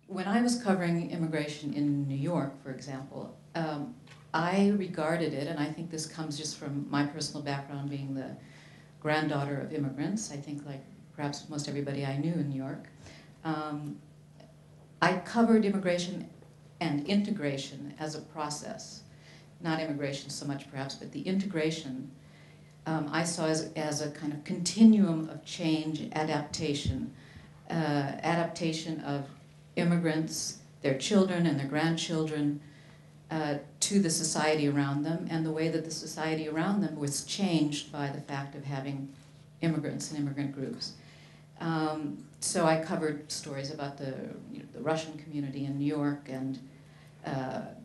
when I was covering immigration in New York, for example, I regarded it, and I think this comes just from my personal background being the granddaughter of immigrants, I think like perhaps most everybody I knew in New York. I covered immigration and integration as a process. Not immigration so much perhaps, but the integration I saw as a kind of continuum of change, adaptation. Adaptation of immigrants, their children and their grandchildren to the society around them, and the way that the society around them was changed by the fact of having immigrants and immigrant groups. So I covered stories about the Russian community in New York and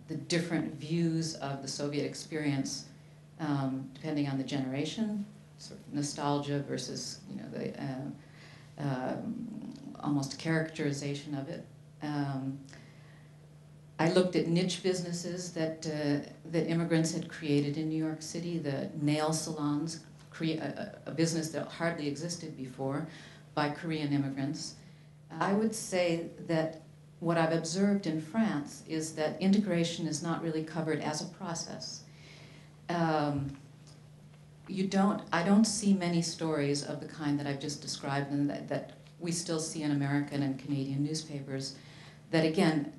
the different views of the Soviet experience depending on the generation, sort of nostalgia versus the almost characterization of it. I looked at niche businesses that immigrants had created in New York City, the nail salons, a business that hardly existed before by Korean immigrants. I would say that what I've observed in France is that integration is not really covered as a process. I don't see many stories of the kind that I've just described and that we still see in American and Canadian newspapers that, again,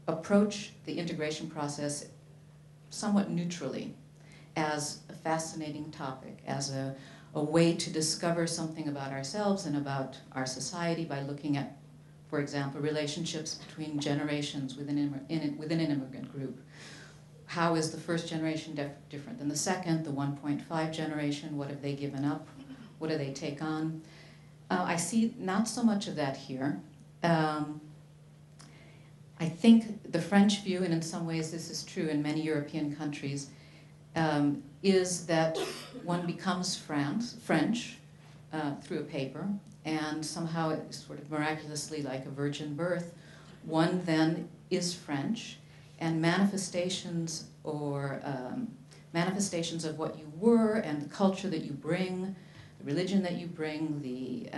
approach the integration process somewhat neutrally as a fascinating topic, as a way to discover something about ourselves and about our society by looking at, for example, relationships between generations within an immigrant group. How is the first generation different than the second, the 1.5 generation? What have they given up? What do they take on? I see not so much of that here. I think the French view, and in some ways this is true in many European countries, is that one becomes French through a paper, and somehow it's sort of miraculously like a virgin birth, one then is French, and manifestations of what you were and the culture that you bring, the religion that you bring, the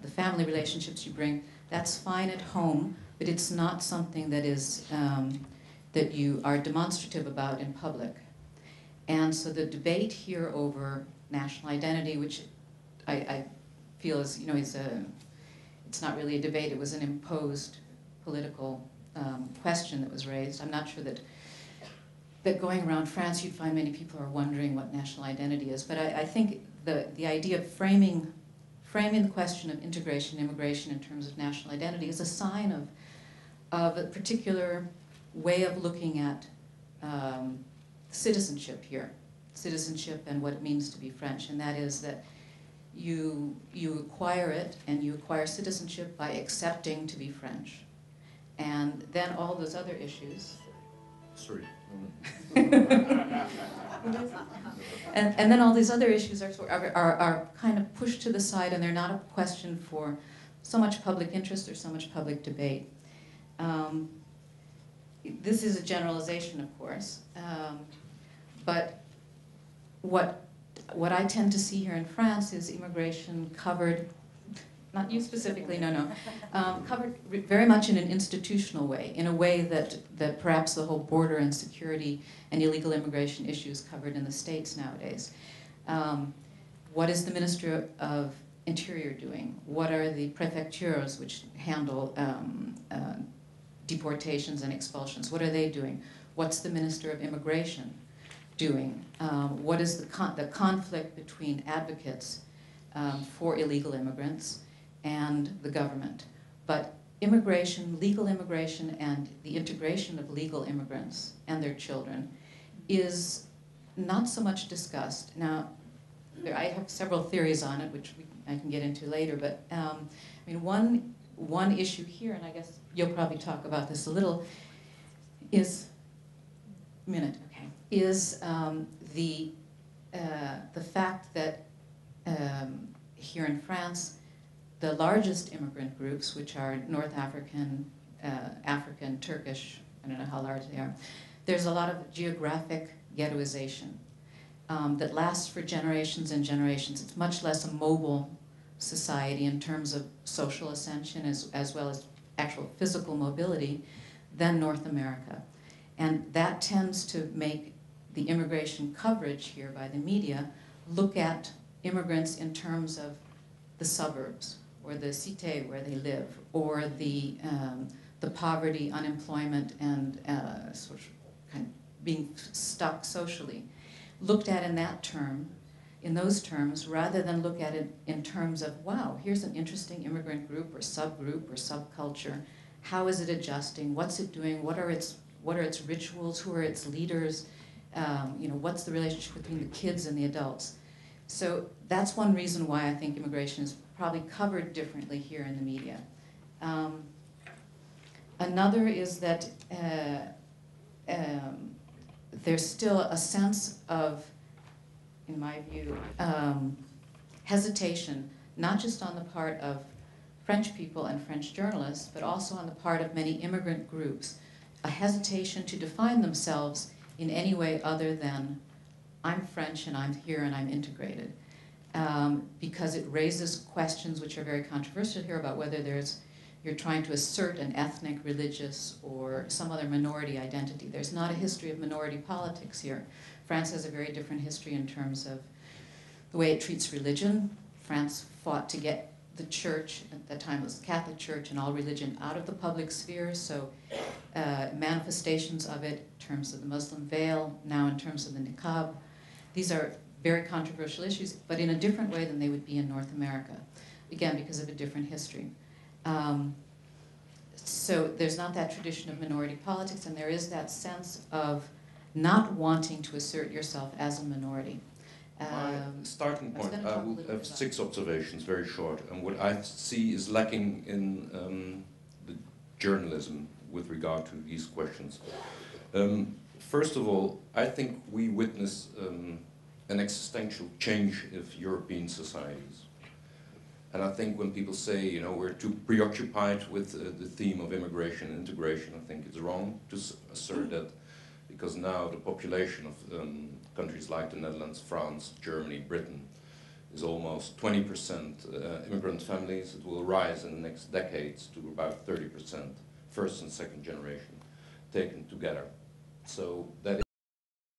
family relationships you bring, that's fine at home, but it's not something that is that you are demonstrative about in public. And so the debate here over national identity, which I feel is, it's not really a debate, it was an imposed political question that was raised. I'm not sure that going around France you'd find many people are wondering what national identity is, but I think the idea of framing the question of integration, immigration in terms of national identity is a sign of a particular way of looking at citizenship here, citizenship and what it means to be French, and that is that you acquire it, and you acquire citizenship by accepting to be French. And then all those other issues. Sorry. and then all these other issues are kind of pushed to the side, and they're not a question for so much public interest or so much public debate. This is a generalization, of course, but what I tend to see here in France is immigration covered, not you specifically, covered very much in an institutional way, in a way that perhaps the whole border and security and illegal immigration issues covered in the States nowadays. What is the Ministry of Interior doing? What are the prefectures which handle deportations and expulsions? What are they doing? What's the Minister of Immigration doing? What is the conflict between advocates for illegal immigrants and the government? But immigration, legal immigration, and the integration of legal immigrants and their children is not so much discussed. Now, I have several theories on it, which I can get into later, but I mean, one issue here, and I guess you'll probably talk about this a little, is the fact that here in France, the largest immigrant groups, which are North African, African, Turkish, I don't know how large they are, there's a lot of geographic ghettoization that lasts for generations and generations. It's much less a mobile society in terms of social ascension as well as actual physical mobility than North America. And that tends to make the immigration coverage here by the media look at immigrants in terms of the suburbs, or the cité where they live, or the poverty, unemployment, and sort of kind of being stuck socially, looked at in those terms, rather than look at it in terms of, wow, here's an interesting immigrant group or subculture. How is it adjusting? What's it doing? What are its rituals? Who are its leaders? What's the relationship between the kids and the adults? So that's one reason why I think immigration is probably covered differently here in the media. Another is that there's still a sense of, in my view, hesitation, not just on the part of French people and French journalists, but also on the part of many immigrant groups, a hesitation to define themselves in any way other than, I'm French and I'm here and I'm integrated. Because it raises questions which are very controversial here about whether you're trying to assert an ethnic, religious, or some other minority identity. There's not a history of minority politics here. France has a very different history in terms of the way it treats religion. France fought to get the church, at that time it was the Catholic Church, and all religion out of the public sphere, so manifestations of it in terms of the Muslim veil, now in terms of the niqab. These are very controversial issues, but in a different way than they would be in North America, again, because of a different history. So there's not that tradition of minority politics, and there is that sense of not wanting to assert yourself as a minority. My starting point, I will have 6 observations, very short, and what I see is lacking in the journalism with regard to these questions. First of all, I think we witness an existential change of European societies. And I think when people say, we're too preoccupied with the theme of immigration and integration, I think it's wrong to assert that, because now the population of countries like the Netherlands, France, Germany, Britain is almost 20% immigrant families. It will rise in the next decades to about 30%, first and second generation taken together. So that